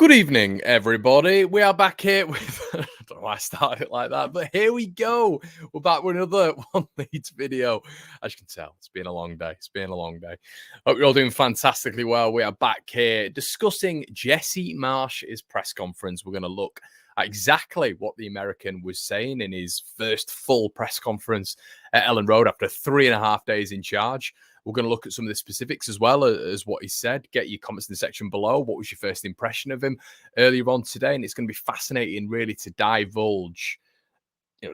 Good evening, everybody. We are back here with, I don't know why I started it like that, but here we go. We're back with another One Leeds video. As you can tell, it's been a long day. Hope you're all doing fantastically well. We are back here discussing Jesse Marsch's press conference. We're going to look at exactly what the American was saying in his first full press conference at Ellen Road after 3.5 days in charge. We're going to look at some of the specifics as well as what he said. Get your comments in the section below. What was your first impression of him earlier on today? And it's going to be fascinating, really, to divulge,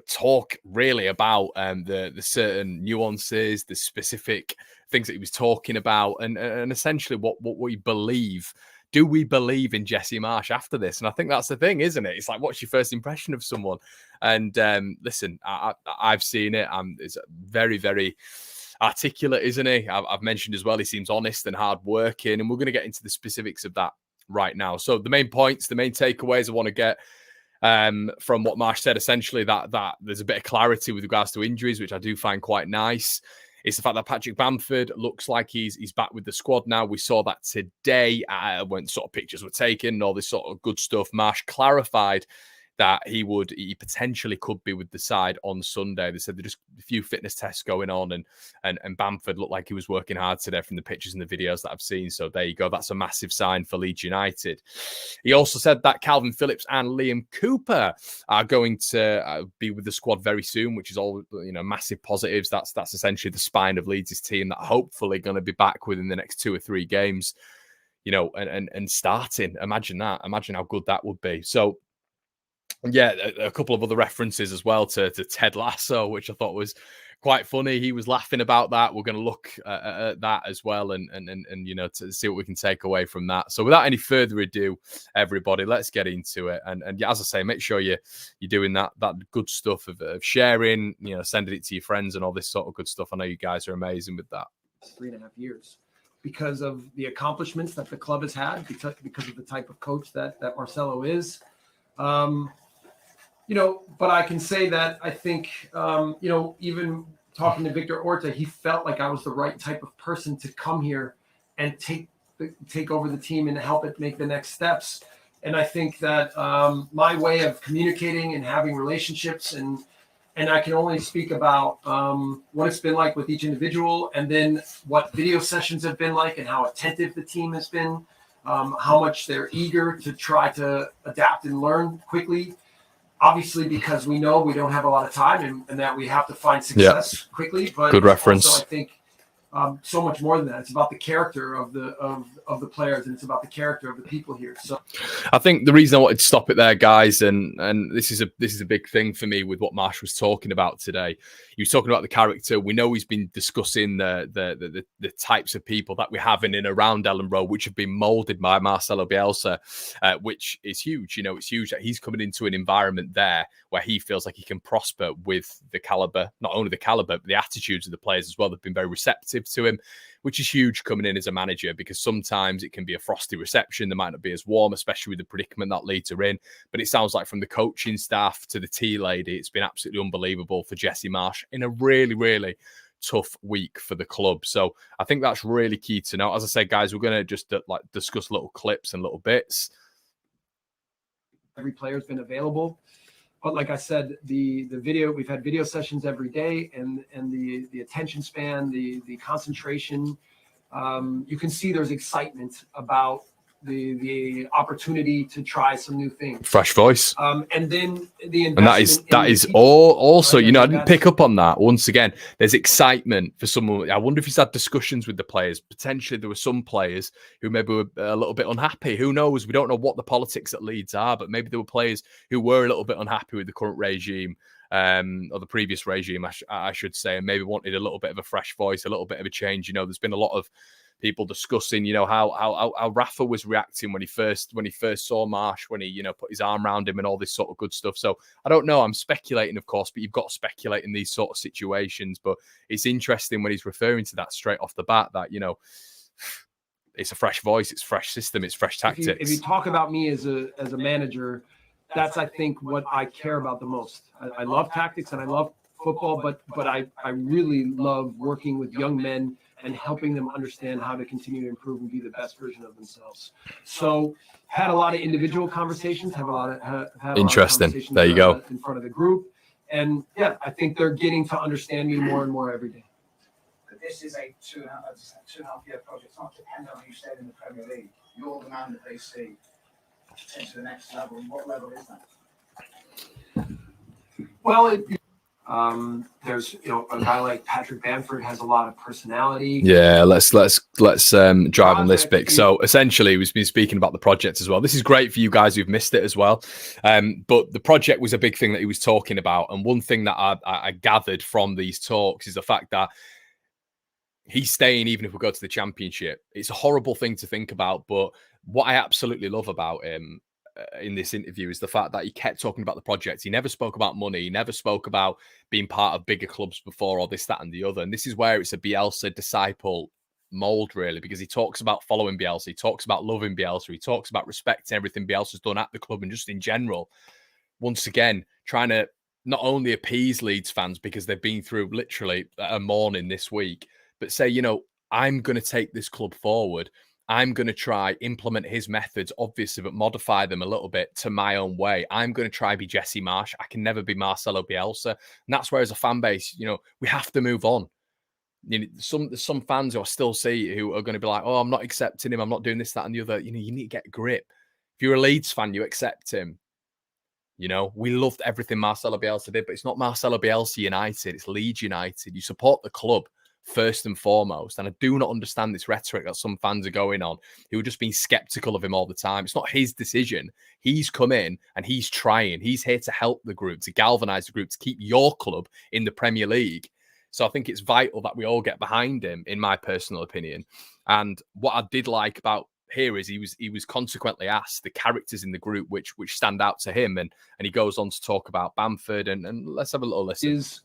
talk really about the certain nuances, the specific things that he was talking about, and essentially what we believe. Do we believe in Jesse Marsch after this? And I think that's the thing, isn't it? It's like, what's your first impression of someone? And listen, I've seen it. It's very, very articulate, isn't he? I've mentioned as well, he seems honest and hardworking, and we're going to get into the specifics of that right now. So the main points, the main takeaways I want to get from what Marsch said, essentially that there's a bit of clarity with regards to injuries, which I do find quite nice. It's the fact that Patrick Bamford looks like he's back with the squad now. We saw that today when sort of pictures were taken and all this sort of good stuff. Marsch clarified that he potentially could be with the side on Sunday. They said there's just a few fitness tests going on, and Bamford looked like he was working hard today from the pictures and the videos that I've seen. So there you go. That's a massive sign for Leeds United. He also said that Calvin Phillips and Liam Cooper are going to be with the squad very soon, which is all, massive positives. That's essentially the spine of Leeds' team that hopefully going to be back within the next 2 or 3 games, and starting. Imagine that. Imagine how good that would be. So, yeah, a couple of other references as well to Ted Lasso, which I thought was quite funny. He was laughing about that. We're going to look at that as well and to see what we can take away from that. So without any further ado, everybody, let's get into it. And yeah, as I say, make sure you're doing that good stuff of sharing, sending it to your friends and all this sort of good stuff. I know you guys are amazing with that. 3.5 years because of the accomplishments that the club has had, because of the type of coach that Marcelo is. But I can say that I think, even talking to Victor Orta, he felt like I was the right type of person to come here and take over the team and help it make the next steps. And I think that my way of communicating and having relationships, and I can only speak about what it's been like with each individual, and then what video sessions have been like and how attentive the team has been, how much they're eager to try to adapt and learn quickly. Obviously, because we know we don't have a lot of time and that we have to find success quickly. But good reference. Also, I think so much more than that. It's about the character of the players, and it's about the character of the people here. So I think the reason I wanted to stop it there, guys, and this is a big thing for me with what Marsch was talking about today. He was talking about the character. We know he's been discussing the types of people that we have in and around Ellen Road, which have been molded by Marcelo Bielsa, which is huge. It's huge that he's coming into an environment there where he feels like he can prosper with the caliber, not only the caliber, but the attitudes of the players as well. They've been very receptive to him, which is huge coming in as a manager, because sometimes it can be a frosty reception. They might not be as warm, especially with the predicament that Leeds are in. But it sounds like from the coaching staff to the tea lady, it's been absolutely unbelievable for Jesse Marsch in a really, really tough week for the club. So I think that's really key to know. As I said, guys, we're going to just discuss little clips and little bits. Every player's been available. But like I said, the video, we've had video sessions every day, and the attention span, the concentration, you can see there's excitement about the opportunity to try some new things. Fresh voice. And then the investment. And that is all also, right? I didn't pick up on that. Once again, there's excitement for someone. I wonder if he's had discussions with the players. Potentially there were some players who maybe were a little bit unhappy. Who knows? We don't know what the politics at Leeds are, but maybe there were players who were a little bit unhappy with the current regime, or the previous regime, I should say, and maybe wanted a little bit of a fresh voice, a little bit of a change. There's been a lot of people discussing, how Rafa was reacting when he first saw Marsch, when he, put his arm around him and all this sort of good stuff. So I don't know. I'm speculating, of course, but you've got to speculate in these sort of situations. But it's interesting when he's referring to that straight off the bat, that, it's a fresh voice, it's fresh system, it's fresh tactics. If you talk about me as a manager, that's, I think, what I care about the most. I love tactics and I love football, but I really love working with young men and helping them understand how to continue to improve and be the best version of themselves. So had a lot of individual conversations, have had Interesting. A lot of conversations, there you go. In front of the group. And yeah, I think they're getting to understand me more and more every day. But this is a 2.5 year project. It's not dependent on you staying in the Premier League. You're the man that they see to the next level. What level is that? Well, there's a guy like Patrick Bamford has a lot of personality. Yeah, let's drive on this bit. So essentially, we've been speaking about the project as well. This is great for you guys who've missed it as well. But the project was a big thing that he was talking about, and one thing that I gathered from these talks is the fact that he's staying even if we go to the Championship. It's a horrible thing to think about, but what I absolutely love about him in this interview is the fact that he kept talking about the project. He never spoke about money. He never spoke about being part of bigger clubs before, or this, that, and the other. And this is where it's a Bielsa disciple mold, really, because he talks about following Bielsa. He talks about loving Bielsa. He talks about respecting everything Bielsa's done at the club and just in general. Once again, trying to not only appease Leeds fans because they've been through literally a morning this week, but say, I'm going to take this club forward. I'm going to try implement his methods, obviously, but modify them a little bit to my own way. I'm going to try be Jesse Marsch. I can never be Marcelo Bielsa. And that's where, as a fan base, we have to move on. Some fans who I still see who are going to be like, oh, I'm not accepting him. I'm not doing this, that, and the other. You need to get grip. If you're a Leeds fan, you accept him. We loved everything Marcelo Bielsa did, but it's not Marcelo Bielsa United. It's Leeds United. You support the club first and foremost. And I do not understand this rhetoric that some fans are going on who are just being skeptical of him all the time. It's not his decision. He's come in and he's trying. He's here to help the group, to galvanize the group, to keep your club in the Premier League. So I think it's vital that we all get behind him, in my personal opinion. And what I did like about here is he was consequently asked the characters in the group which stand out to him, and he goes on to talk about Bamford, and let's have a little listen. Is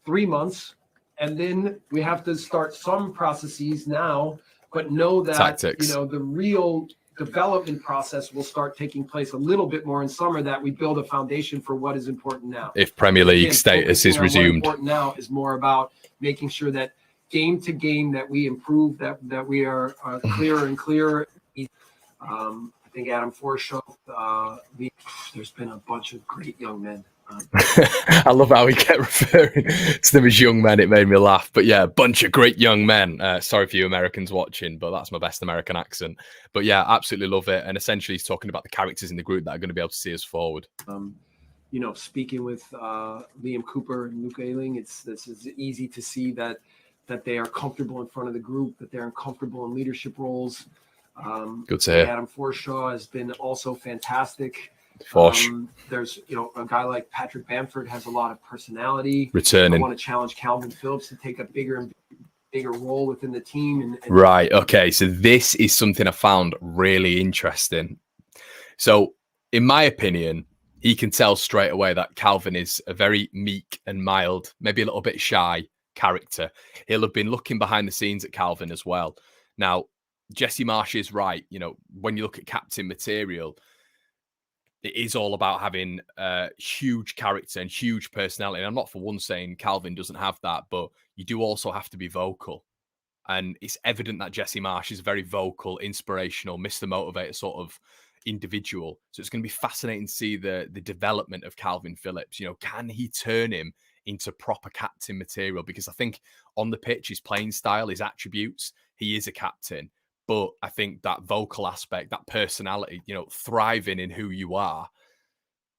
3 months. And then we have to start some processes now, but know that Tactics. The real development process will start taking place a little bit more in summer, that we build a foundation for what is important now. If Premier League status is resumed. What important now is more about making sure that game to game that we improve, that we are clearer and clearer. I think Adam Forshaw, there's been a bunch of great young men. I love how he kept referring to them as young men. It made me laugh. But yeah, a bunch of great young men. Sorry for you Americans watching, but that's my best American accent. But yeah, absolutely love it. And essentially he's talking about the characters in the group that are going to be able to see us forward. Speaking with Liam Cooper and Luke Ayling, this is easy to see that they are comfortable in front of the group, that they're comfortable in leadership roles. Good to hear. Adam Forshaw has been also fantastic. There's a guy like Patrick Bamford has a lot of personality. Returning. I want to challenge Calvin Phillips to take a bigger role within the team. Right. Okay. So this is something I found really interesting. So in my opinion, he can tell straight away that Calvin is a very meek and mild, maybe a little bit shy character. He'll have been looking behind the scenes at Calvin as well. Now, Jesse Marsch is right. When you look at captain material, it is all about having huge character and huge personality. And I'm not for one saying Calvin doesn't have that, but you do also have to be vocal. And it's evident that Jesse Marsch is a very vocal, inspirational, Mr. Motivator sort of individual. So it's going to be fascinating to see the development of Calvin Phillips. Can he turn him into proper captain material? Because I think on the pitch, his playing style, his attributes, he is a captain. But I think that vocal aspect, that personality, thriving in who you are,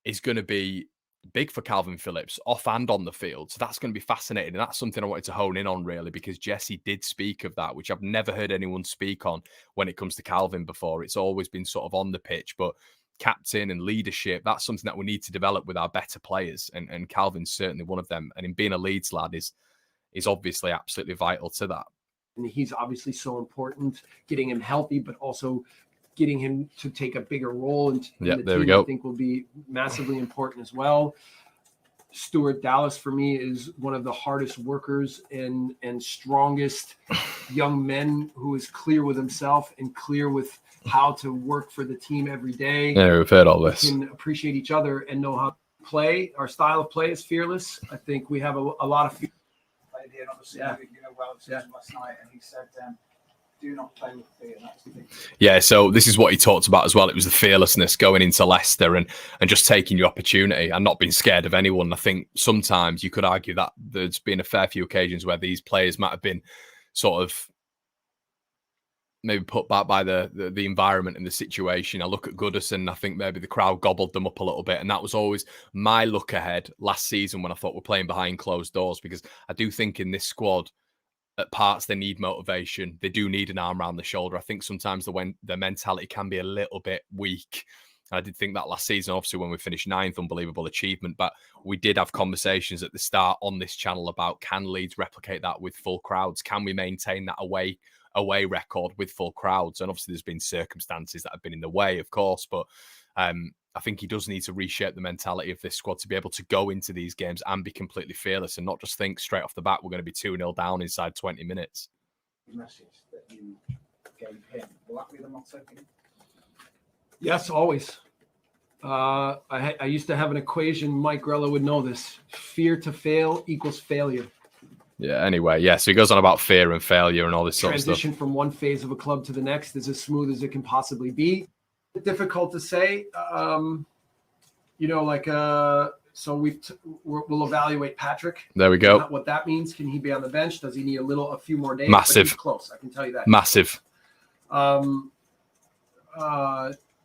is going to be big for Calvin Phillips, off and on the field. So that's going to be fascinating. And that's something I wanted to hone in on, really, because Jesse did speak of that, which I've never heard anyone speak on when it comes to Calvin before. It's always been sort of on the pitch, but captain and leadership, that's something that we need to develop with our better players. And Calvin's certainly one of them. And in being a Leeds lad is obviously absolutely vital to that. And he's obviously so important, getting him healthy, but also getting him to take a bigger role in the there team, we go. I think will be massively important as well. Stuart Dallas, for me, is one of the hardest workers and strongest young men, who is clear with himself and clear with how to work for the team every day. Yeah, we've heard all this. We can appreciate each other and know how to play. Our style of play is fearless. I think we have a lot of fear. Here, obviously, well, last night, and he said do not play with fear. That's the thing. Yeah, so this is what he talked about as well. It was the fearlessness going into Leicester and just taking your opportunity and not being scared of anyone. I think sometimes you could argue that there's been a fair few occasions where these players might have been sort of maybe put back by the environment and the situation. I look at Goodison, I think maybe the crowd gobbled them up a little bit. And that was always my look ahead last season when I thought we're playing behind closed doors, because I do think in this squad, at parts they need motivation. They do need an arm around the shoulder. I think sometimes the mentality can be a little bit weak. And I did think that last season, obviously when we finished 9th, unbelievable achievement. But we did have conversations at the start on this channel about, can Leeds replicate that with full crowds? Can we maintain that away record with full crowds? And obviously there's been circumstances that have been in the way, of course, but I think he does need to reshape the mentality of this squad to be able to go into these games and be completely fearless and not just think straight off the bat we're going to be 2-0 down inside 20 minutes. The message that you gave him, will that be the motto? Yes, always. I used to have an equation. Mike Grella would know this. Fear to fail equals failure. Yeah, anyway, yeah, so he goes on about fear and failure and all this sort of stuff. Transition from one phase of a club to the next is as smooth as it can possibly be. Difficult to say, so we'll evaluate Patrick. There we go. What that means. Can he be on the bench? Does he need a few more days? Massive. But he's close, I can tell you that. Massive.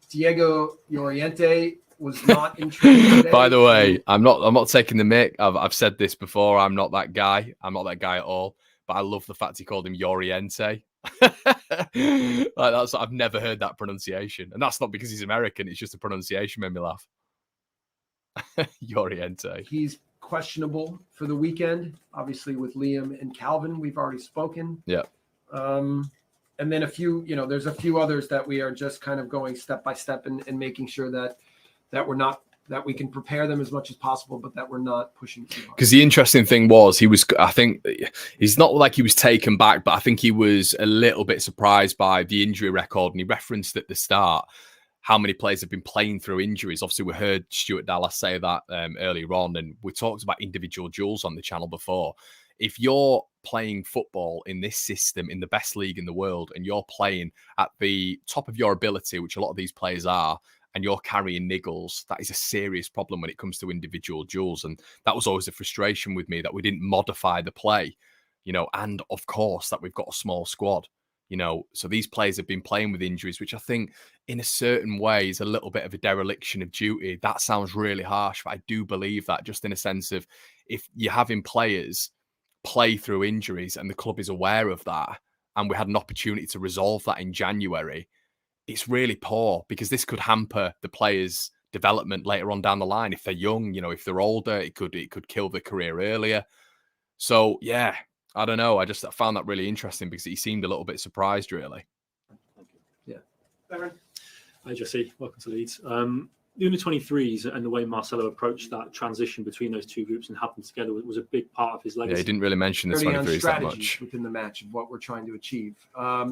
Diego Llorente was not in training today. By the way, I'm not taking the mick. I've said this before. I'm not that guy. I'm not that guy at all. But I love the fact he called him Llorente. I've never heard that pronunciation, and that's not because he's American. It's just the pronunciation made me laugh. Llorente. He's questionable for the weekend. Obviously, with Liam and Calvin, we've already spoken. Yeah. And then a few, there's a few others that we are just kind of going step by step and making sure that we can prepare them as much as possible, but that we're not pushing too hard. Because the interesting thing was, I think he's not like he was taken back, but I think he was a little bit surprised by the injury record. And he referenced at the start how many players have been playing through injuries. Obviously, we heard Stuart Dallas say that earlier on, and we talked about individual duels on the channel before. If you're playing football in this system, in the best league in the world, and you're playing at the top of your ability, which a lot of these players are, and you're carrying niggles, that is a serious problem when it comes to individual duels. And that was always a frustration with me, that we didn't modify the play, and of course that we've got a small squad, so these players have been playing with injuries, which I think in a certain way is a little bit of a dereliction of duty. That sounds really harsh, but I do believe that, just in a sense of, if you're having players play through injuries and the club is aware of that, and we had an opportunity to resolve that in January, it's really poor, because this could hamper the players' development later on down the line. If they're young, if they're older, it could kill their career earlier. So yeah, I don't know. I found that really interesting, because he seemed a little bit surprised, really. Yeah. Hi Jesse, welcome to Leeds. The under-23s and the way Marcelo approached that transition between those two groups and had them together was a big part of his legacy. Yeah, he didn't really mention the 23s that much within the match of what we're trying to achieve.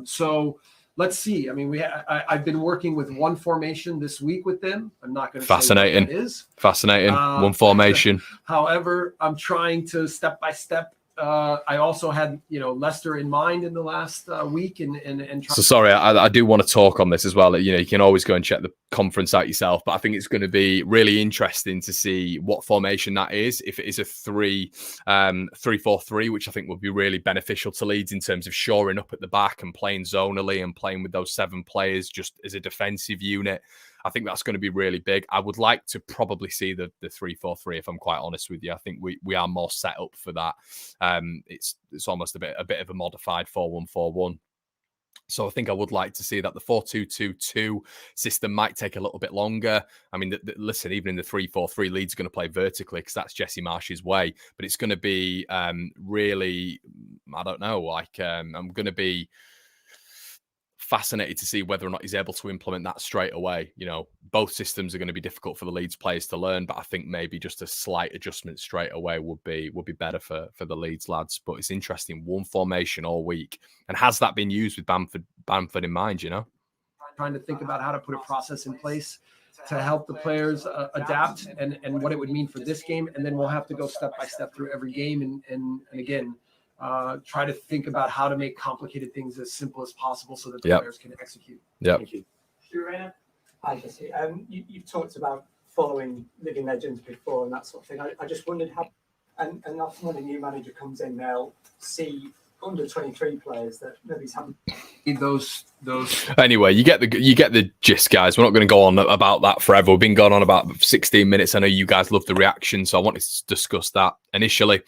So let's see. I mean, I've been working with one formation this week with them. I'm not going to say what that is. Fascinating. One formation. However, I'm trying to step by step. I also had Leicester in mind in the last week, and so sorry, I do want to talk on this as well. You can always go and check the conference out yourself, but I think it's going to be really interesting to see what formation that is. If it is a 3-4-3, which I think will be really beneficial to Leeds in terms of shoring up at the back and playing zonally and playing with those 7 players just as a defensive unit. I think that's going to be really big. I would like to probably see the 3-4-3, if I'm quite honest with you. I think we are more set up for that. It's almost a bit of a modified 4-1-4-1. So I think I would like to see that. The 4-2-2-2 system might take a little bit longer. I mean, listen, even in the 3-4-3, Leeds are going to play vertically, because that's Jesse Marsch's way. But it's going to be really, I don't know, I'm going to be fascinated to see whether or not he's able to implement that straight away. Both systems are going to be difficult for the Leeds players to learn, but I think maybe just a slight adjustment straight away would be better for the Leeds lads. But it's interesting, one formation all week, and has that been used with Bamford in mind? Trying to think about how to put a process in place to help the players adapt and what it would mean for this game, and then we'll have to go step by step through every game. And again, try to think about how to make complicated things as simple as possible so that the players can execute. Yeah. Thank you. Hi, Jesse. You've talked about following living legends before and that sort of thing. I just wondered how, and often when a new manager comes in, they'll see under 23 players that nobody's having. Those. Anyway, you get the gist, guys. We're not going to go on about that forever. We've been going on about 16 minutes. I know you guys love the reaction, so I wanted to discuss that initially.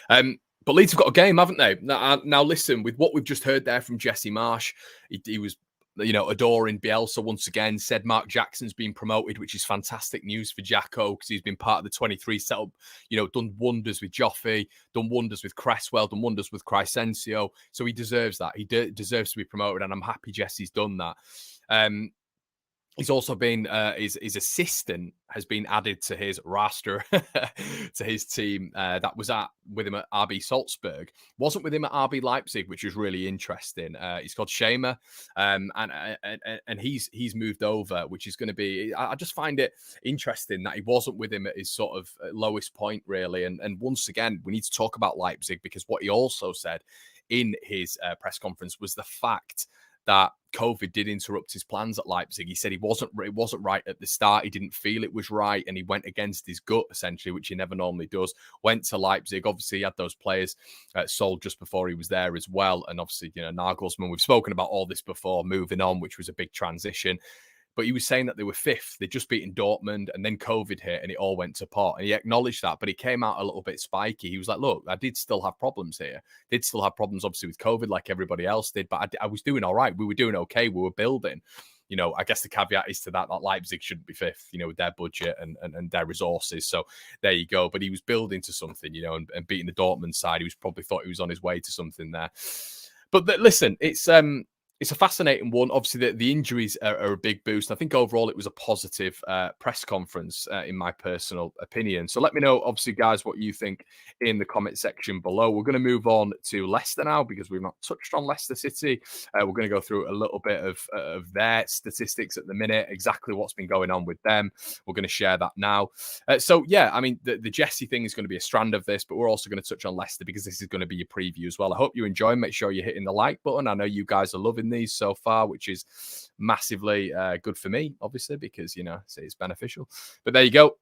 But Leeds have got a game, haven't they? Now listen, with what we've just heard there from Jesse Marsch, he was, adoring Bielsa once again, said Mark Jackson's been promoted, which is fantastic news for Jacko because he's been part of the 23 setup, done wonders with Joffrey, done wonders with Cresswell, done wonders with Crescencio. So he deserves that. He deserves to be promoted, and I'm happy Jesse's done that. He's also been, his assistant has been added to his roster, to his team. That was with him at RB Salzburg. Wasn't with him at RB Leipzig, which was really interesting. He's called Shamer, and he's moved over, which is going to be. I just find it interesting that he wasn't with him at his sort of lowest point, really. And once again, we need to talk about Leipzig because what he also said in his press conference was the fact that COVID did interrupt his plans at Leipzig. He said it wasn't right at the start. He didn't feel it was right, and he went against his gut, essentially, which he never normally does. Went to Leipzig. Obviously, he had those players sold just before he was there as well. And obviously, Nagelsmann, we've spoken about all this before, moving on, which was a big transition. But he was saying that they were fifth. They'd just beaten Dortmund, and then COVID hit, and it all went to pot. And he acknowledged that, but he came out a little bit spiky. He was like, look, I did still have problems here. Did still have problems, obviously, with COVID like everybody else did, but I was doing all right. We were doing okay. We were building. I guess the caveat is to that Leipzig shouldn't be fifth, with their budget and their resources. So there you go. But he was building to something, and beating the Dortmund side. He was probably thought he was on his way to something there. But listen, it's a fascinating one. Obviously, the injuries are a big boost. I think overall it was a positive press conference, in my personal opinion. So let me know, obviously, guys, what you think in the comment section below. We're going to move on to Leicester now because we've not touched on Leicester City. We're going to go through a little bit of their statistics at the minute, exactly what's been going on with them. We're going to share that now. The Jesse thing is going to be a strand of this, but we're also going to touch on Leicester because this is going to be your preview as well. I hope you enjoy. Make sure you're hitting the like button. I know you guys are loving these so far, which is massively good for me, obviously, because it's beneficial. But there you go.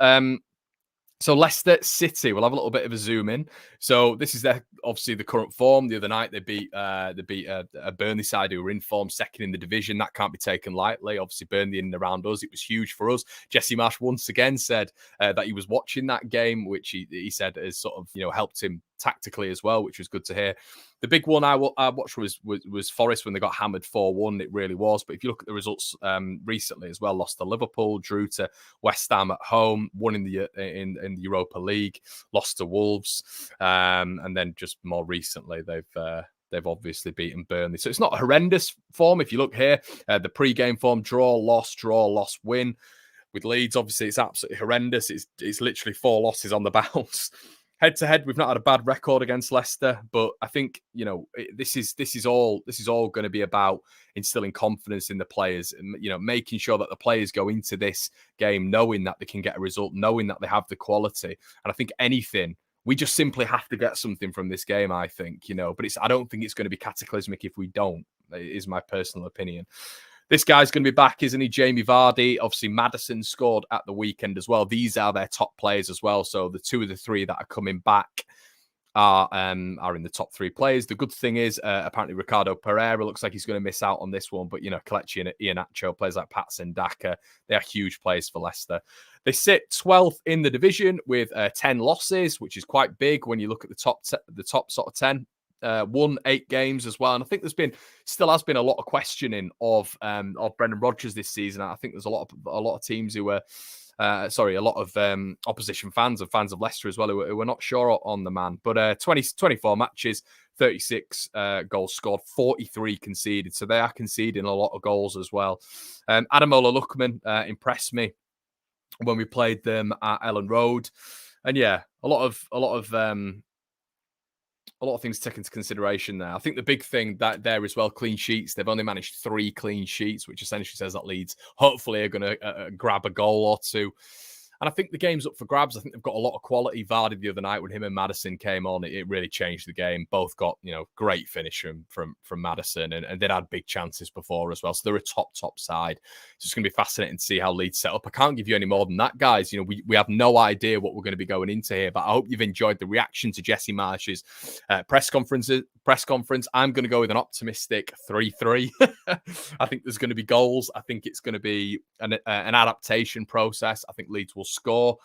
So Leicester City, we'll have a little bit of a zoom in. So this is obviously the current form. The other night they beat a Burnley side who were in form, second in the division. That can't be taken lightly. Obviously Burnley in and around us, it was huge for us. Jesse Marsch once again said that he was watching that game, which he said has sort of helped him tactically as well, which was good to hear. The big one I watched was Forest when they got hammered 4-1. It really was. But if you look at the results recently as well, lost to Liverpool, drew to West Ham at home, won in the Europa League, lost to Wolves, and then just more recently they've obviously beaten Burnley. So it's not a horrendous form. If you look here, the pre-game form: draw, loss, win. With Leeds, obviously, it's absolutely horrendous. It's literally 4 losses on the bounce. Head to head, we've not had a bad record against Leicester, but I think this is all going to be about instilling confidence in the players, and making sure that the players go into this game knowing that they can get a result, knowing that they have the quality. And I think we just simply have to get something from this game. I think but I don't think it's going to be cataclysmic if we don't. Is my personal opinion. This guy's going to be back, isn't he? Jamie Vardy. Obviously, Maddison scored at the weekend as well. These are their top players as well. So the 2 of the 3 that are coming back are in the top 3 players. The good thing is, apparently, Ricardo Pereira looks like he's going to miss out on this one. But, Kelechi and Iheanacho, players like Patson Daka, they are huge players for Leicester. They sit 12th in the division with 10 losses, which is quite big when you look at the top sort of 10. Won 8 games as well, and I think still has been a lot of questioning of Brendan Rodgers this season. I think there's a lot of teams who were a lot of opposition fans and fans of Leicester as well who were not sure on the man. But 24 matches, 36 goals scored, 43 conceded, so they are conceding a lot of goals as well. Ademola Lookman impressed me when we played them at Ellen Road, and yeah, a lot of things to take into consideration there. I think the big thing that there as well, clean sheets. They've only managed 3 clean sheets, which essentially says that Leeds hopefully are going to grab a goal or 2. And I think the game's up for grabs. I think they've got a lot of quality. Vardy the other night when him and Maddison came on, it really changed the game. Both got, great finish from Maddison, and they'd had big chances before as well. So they're a top side. So it's going to be fascinating to see how Leeds set up. I can't give you any more than that, guys. We have no idea what we're going to be going into here, but I hope you've enjoyed the reaction to Jesse Marsch's press conference. I'm going to go with an optimistic 3-3. I think there's going to be goals. I think it's going to be an adaptation process. I think Leeds will score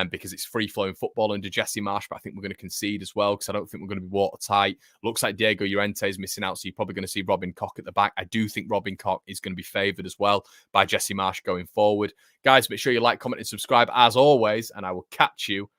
because it's free-flowing football under Jesse Marsch, but I think we're going to concede as well because I don't think we're going to be watertight. Looks like Diego Llorente is missing out, so you're probably going to see Robin Koch at the back. I do think Robin Koch is going to be favoured as well by Jesse Marsch going forward. Guys, make sure you like, comment, and subscribe as always, and I will catch you